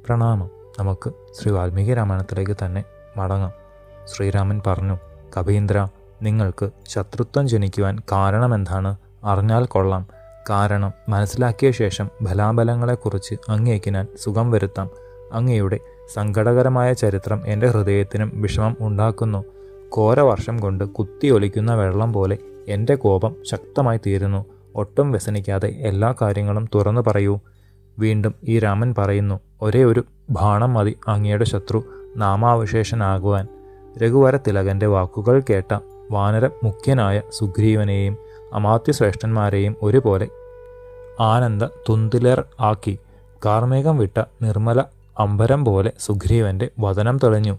പ്രണാമം. നമുക്ക് ശ്രീ വാൽമീകി രാമായണത്തിലേക്ക് തന്നെ മടങ്ങാം. ശ്രീരാമൻ പറഞ്ഞു, കപീന്ദ്ര, നിങ്ങൾക്ക് ശത്രുത്വം ജനിക്കുവാൻ കാരണമെന്താണ്? അറിഞ്ഞാൽ കൊള്ളാം. കാരണം മനസ്സിലാക്കിയ ശേഷം ബലാബലങ്ങളെക്കുറിച്ച് അങ്ങേക്ക് ഞാൻ സുഖം വരുത്താം. അങ്ങയുടെ സങ്കടകരമായ ചരിത്രം എൻ്റെ ഹൃദയത്തിനും വിഷമം ഉണ്ടാക്കുന്നു. ഘോരവർഷം കൊണ്ട് കുത്തിയൊലിക്കുന്ന വെള്ളം പോലെ എൻ്റെ കോപം ശക്തമായി തീരുന്നു. ഒട്ടും വ്യസനിക്കാതെ എല്ലാ കാര്യങ്ങളും തുറന്നു പറയൂ. വീണ്ടും ഈ രാമൻ പറയുന്നു, ഒരേ ഒരു ബാണം മതി അങ്ങയുടെ ശത്രു നാമാവശേഷനാകുവാൻ. രഘുവര തിലകൻ്റെ വാക്കുകൾ കേട്ട വാനര മുഖ്യനായ സുഗ്രീവനെയും അമാത്യശ്രേഷ്ഠന്മാരെയും ഒരുപോലെ ആനന്ദ തുന്തിലർ ആക്കി. കാർമേഘം വിട്ട നിർമ്മല അമ്പരം പോലെ സുഗ്രീവൻ്റെ വദനം തെളിഞ്ഞു.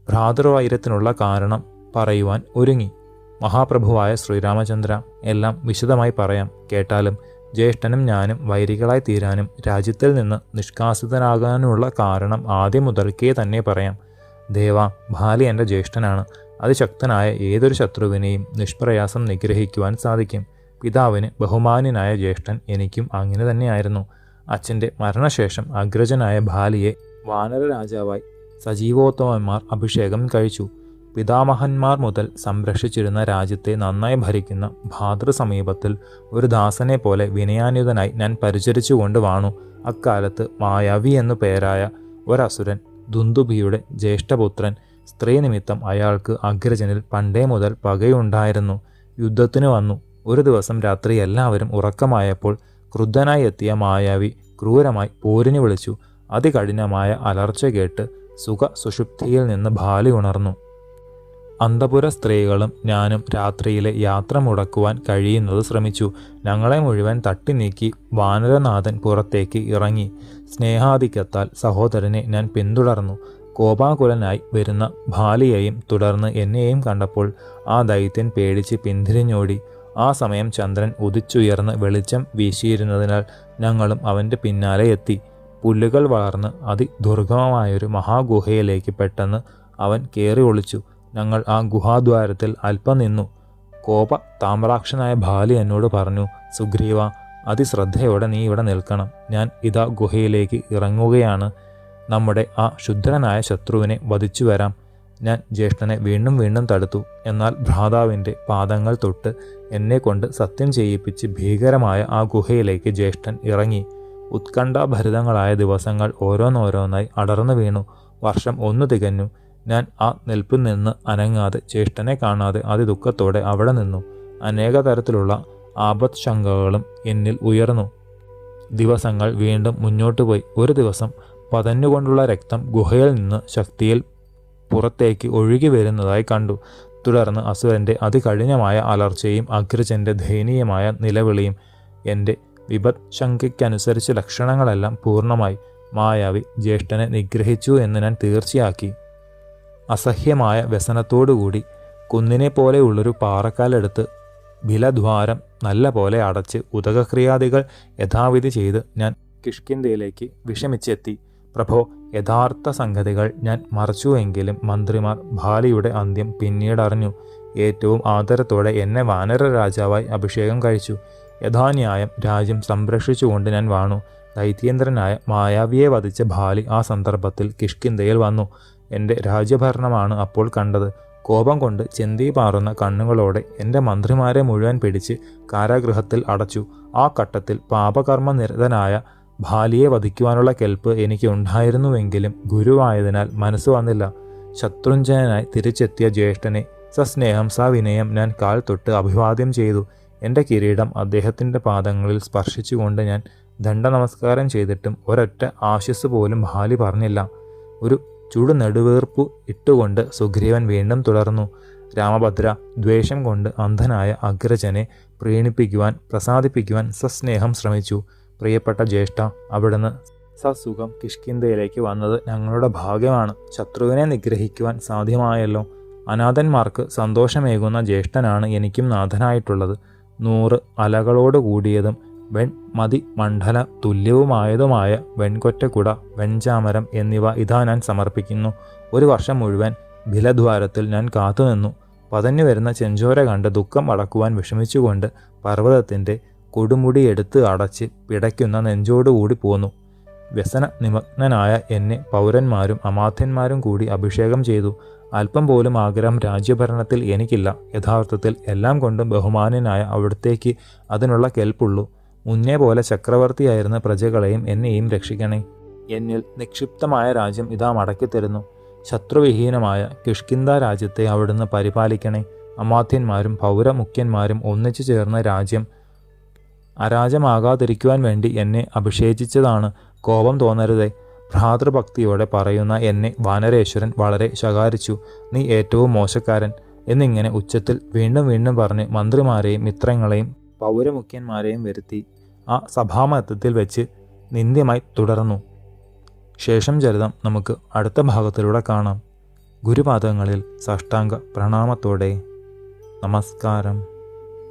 ഭ്രാതൃവൈരത്തിനുള്ള കാരണം പറയുവാൻ ഒരുങ്ങി. മഹാപ്രഭുവായ ശ്രീരാമചന്ദ്ര, എല്ലാം വിശദമായി പറയാം, കേട്ടാലും. ജ്യേഷ്ഠനും ഞാനും വൈരികളായി തീരാനും രാജ്യത്തിൽ നിന്ന് നിഷ്കാസിതനാകാനുള്ള കാരണം ആദ്യം മുതൽക്കേ തന്നെ പറയാം. ദേവ, ബാലി എൻ്റെ ജ്യേഷ്ഠനാണ്. അതിശക്തനായ ഏതൊരു ശത്രുവിനെയും നിഷ്പ്രയാസം നിഗ്രഹിക്കുവാൻ സാധിക്കും. പിതാവിന് ബഹുമാന്യനായ ജ്യേഷ്ഠൻ എനിക്കും അങ്ങനെ തന്നെയായിരുന്നു. അച്ഛൻ്റെ മരണശേഷം അഗ്രജനായ ബാലിയെ വാനര രാജാവായി സജീവോത്തമന്മാർ അഭിഷേകം കഴിച്ചു. പിതാമഹന്മാർ മുതൽ സംരക്ഷിച്ചിരുന്ന രാജ്യത്തെ നന്നായി ഭരിക്കുന്ന ഭാതൃസമീപത്തിൽ ഒരു ദാസനെ പോലെ വിനയാന്വിതനായി ഞാൻ പരിചരിച്ചുകൊണ്ട് വാണു. അക്കാലത്ത് മായാവി എന്നു പേരായ ഒരസുരൻ, ദുന്ദുഭിയുടെ ജ്യേഷ്ഠപുത്രൻ. സ്ത്രീ നിമിത്തം അയാൾക്ക് അഗ്രജനിൽ പണ്ടേ മുതൽ പകയുണ്ടായിരുന്നു. യുദ്ധത്തിന് വന്നു. ഒരു ദിവസം രാത്രി എല്ലാവരും ഉറക്കമായപ്പോൾ ക്രുദ്ധനായി എത്തിയ മായാവി ക്രൂരമായി പോരിന് വിളിച്ചു. അതികഠിനമായ അലർച്ച കേട്ട് സുഷുപ്തിയിൽ നിന്ന് ബാലി ഉണർന്നു. അന്തപുര സ്ത്രീകളും ഞാനും രാത്രിയിലെ യാത്ര മുടക്കുവാൻ കഴിയുന്നത് ശ്രമിച്ചു. ഞങ്ങളെ മുഴുവൻ തട്ടി നീക്കി വാനരനാഥൻ പുറത്തേക്ക് ഇറങ്ങി. സ്നേഹാധിക്യത്താൽ സഹോദരനെ ഞാൻ പിന്തുടർന്നു. കോപാകുലനായി വരുന്ന ബാലിയെയും തുടർന്ന് എന്നെയും കണ്ടപ്പോൾ ആ ദൈത്യൻ പേടിച്ച് പിന്തിരിഞ്ഞോടി. ആ സമയം ചന്ദ്രൻ ഉദിച്ചുയർന്ന് വെളിച്ചം വീശിയിരുന്നതിനാൽ ഞങ്ങളും അവൻ്റെ പിന്നാലെ എത്തി. പുല്ലുകൾ വളർന്ന് അതിദുർഗമമായൊരു മഹാഗുഹയിലേക്ക് പെട്ടെന്ന് അവൻ കയറി ഒളിച്ചു. ഞങ്ങൾ ആ ഗുഹാദ്വാരത്തിൽ അല്പം നിന്നു. കോപ താമ്രാക്ഷനായ ബാലി എന്നോട് പറഞ്ഞു, സുഗ്രീവ, അതിശ്രദ്ധയോടെ നീ ഇവിടെ നിൽക്കണം. ഞാൻ ഇതാ ഗുഹയിലേക്ക് ഇറങ്ങുകയാണ്. നമ്മുടെ ആ ശുദ്രനായ ശത്രുവിനെ വധിച്ചു വരാം. ഞാൻ ജ്യേഷ്ഠനെ വീണ്ടും വീണ്ടും തടുത്തു. എന്നാൽ ഭ്രാതാവിൻ്റെ പാദങ്ങൾ തൊട്ട് എന്നെക്കൊണ്ട് സത്യം ചെയ്യിപ്പിച്ച് ഭീകരമായ ആ ഗുഹയിലേക്ക് ജ്യേഷ്ഠൻ ഇറങ്ങി. ഉത്കണ്ഠാഭരിതങ്ങളായ ദിവസങ്ങൾ ഓരോന്നോരോന്നായി അടർന്നു വീണു. വർഷം 1 തികഞ്ഞു. ഞാൻ ആ നിൽപ്പിൽ നിന്ന് അനങ്ങാതെ ജ്യേഷ്ഠനെ കാണാതെ അതിദുഃഖത്തോടെ അവിടെ നിന്നു. അനേക തരത്തിലുള്ള ആപത്ശങ്കകളും എന്നിൽ ഉയർന്നു. ദിവസങ്ങൾ വീണ്ടും മുന്നോട്ട് പോയി. ഒരു ദിവസം പതഞ്ഞുകൊണ്ടുള്ള രക്തം ഗുഹയിൽ നിന്ന് ശക്തിയിൽ പുറത്തേക്ക് ഒഴുകി വരുന്നതായി കണ്ടു. തുടർന്ന് അസുരൻ്റെ അതികഠിനമായ അലർച്ചയും അഗ്രജൻ്റെ ദയനീയമായ നിലവിളിയും. എൻ്റെ വിപത്ശങ്കയ്ക്കനുസരിച്ച് ലക്ഷണങ്ങളെല്ലാം പൂർണ്ണമായി. മായാവി ജ്യേഷ്ഠനെ നിഗ്രഹിച്ചു എന്ന് ഞാൻ തീർച്ചയാക്കി. അസഹ്യമായ വ്യസനത്തോടുകൂടി കുന്നിനെ പോലെയുള്ളൊരു പാറക്കാലെടുത്ത് ബിലദ്വാരം നല്ല പോലെ അടച്ച് ഉദകക്രിയാദികൾ യഥാവിധി ചെയ്ത് ഞാൻ കിഷ്കിന്ധയിലേക്ക് വിഷമിച്ചെത്തി. പ്രഭോ, യഥാർത്ഥ സംഗതികൾ ഞാൻ മറച്ചുവെങ്കിലും മന്ത്രിമാർ ബാലിയുടെ അന്ത്യം പിന്നീടറിഞ്ഞു. ഏറ്റവും ആദരത്തോടെ എന്നെ വാനര രാജാവായി അഭിഷേകം കഴിച്ചു. യഥാന്യായം രാജ്യം സംരക്ഷിച്ചുകൊണ്ട് ഞാൻ വാണു. ദൈത്യേന്ദ്രനായ മായാവിയെ വധിച്ച ബാലി ആ സന്ദർഭത്തിൽ കിഷ്കിന്ധയിൽ വന്നു. എൻ്റെ രാജ്യഭരണമാണ് അപ്പോൾ കണ്ടത്. കോപം കൊണ്ട് ചെന്തി പാറുന്ന കണ്ണുകളോടെ എൻ്റെ മന്ത്രിമാരെ മുഴുവൻ പിടിച്ച് കാരാഗൃഹത്തിൽ അടച്ചു. ആ ഘട്ടത്തിൽ പാപകർമ്മനിരതനായ ബാലിയെ വധിക്കുവാനുള്ള കെൽപ്പ് എനിക്ക് ഉണ്ടായിരുന്നുവെങ്കിലും ഗുരുവായതിനാൽ മനസ്സ് വന്നില്ല. ശത്രുഞ്ജയനായി തിരിച്ചെത്തിയ ജ്യേഷ്ഠനെ സസ്നേഹം സവിനയം ഞാൻ കാൽ തൊട്ട് അഭിവാദ്യം ചെയ്തു. എൻ്റെ കിരീടം അദ്ദേഹത്തിൻ്റെ പാദങ്ങളിൽ സ്പർശിച്ചുകൊണ്ട് ഞാൻ ദണ്ഡനമസ്കാരം ചെയ്തിട്ടും ഒരൊറ്റ ആശിസ് പോലും ബാലി പറഞ്ഞില്ല. ഒരു ചുടുനെടുവീർപ്പു ഇട്ടുകൊണ്ട് സുഗ്രീവൻ വീണ്ടും തുടർന്നു, രാമഭദ്ര, ദ്വേഷം കൊണ്ട് അന്ധനായ അഗ്രജനെ പ്രീണിപ്പിക്കുവാൻ പ്രസാദിപ്പിക്കുവാൻ സസ്നേഹം ശ്രമിച്ചു. പ്രിയപ്പെട്ട ജ്യേഷ്ഠ, അവിടുന്ന് സസുഖം കിഷ്കിന്ധയിലേക്ക് വന്നത് ഞങ്ങളുടെ ഭാഗ്യമാണ്. ശത്രുവിനെ നിഗ്രഹിക്കുവാൻ സാധ്യമായല്ലോ. അനാഥന്മാർക്ക് സന്തോഷമേകുന്ന ജ്യേഷ്ഠനാണ് എനിക്കും നാഥനായിട്ടുള്ളത്. 100 അലകളോട് കൂടിയതും വെൺമതി മണ്ഡല തുല്യവുമായതുമായ വെൺകൊറ്റക്കുട, വെൺചാമരം എന്നിവ ഇതാ ഞാൻ സമർപ്പിക്കുന്നു. 1 വർഷം മുഴുവൻ ബിലദ്വാരത്തിൽ ഞാൻ കാത്തുനിന്നു. പതഞ്ഞു വരുന്ന ചെഞ്ചോര കണ്ട് ദുഃഖം അടക്കുവാൻ വിഷമിച്ചുകൊണ്ട് പർവ്വതത്തിൻ്റെ കൊടുമുടി എടുത്ത് അടച്ച് പിടയ്ക്കുന്ന നെഞ്ചോടുകൂടി പോന്നു. വ്യസന നിമഗ്നനായ എന്നെ പൗരന്മാരും അമാത്യന്മാരും കൂടി അഭിഷേകം ചെയ്തു. അല്പം പോലും ആഗ്രഹം രാജ്യഭരണത്തിൽ എനിക്കില്ല. യഥാർത്ഥത്തിൽ എല്ലാം കൊണ്ടും ബഹുമാന്യനായ അവിടുത്തേക്ക് അതിനുള്ള കെൽപ്പുള്ളൂ. മുന്നേ പോലെ ചക്രവർത്തിയായിരുന്ന പ്രജകളെയും എന്നെയും രക്ഷിക്കണേ. എന്നിൽ നിക്ഷിപ്തമായ രാജ്യം ഇതാ മടക്കിത്തരുന്നു. ശത്രുവിഹീനമായ കിഷ്കിന്ധ രാജ്യത്തെ അവിടുന്ന് പരിപാലിക്കണേ. അമാത്യന്മാരും പൗരമുഖ്യന്മാരും ഒന്നിച്ചു ചേർന്ന രാജ്യം അരാജമാകാതിരിക്കുവാൻ വേണ്ടി എന്നെ അഭിഷേചിച്ചതാണ്. കോപം തോന്നരുതേ. ഭ്രാതൃഭക്തിയോടെ പറയുന്ന എന്നെ വാനരേശ്വരൻ വളരെ ശകാരിച്ചു. നീ ഏറ്റവും മോശക്കാരൻ എന്നിങ്ങനെ ഉച്ചത്തിൽ വീണ്ടും വീണ്ടും പറഞ്ഞ് മന്ത്രിമാരെയും മിത്രങ്ങളെയും പൗരമുഖ്യന്മാരെയും വരുത്തി ആ സഭാമധ്യത്തിൽ വെച്ച് നിന്ദ്യമായി തുടർന്നു. ശേഷം ചരിതം നമുക്ക് അടുത്ത ഭാഗത്തിലൂടെ കാണാം. ഗുരുപാദങ്ങളിൽ സാഷ്ടാംഗ പ്രണാമത്തോടെ നമസ്കാരം.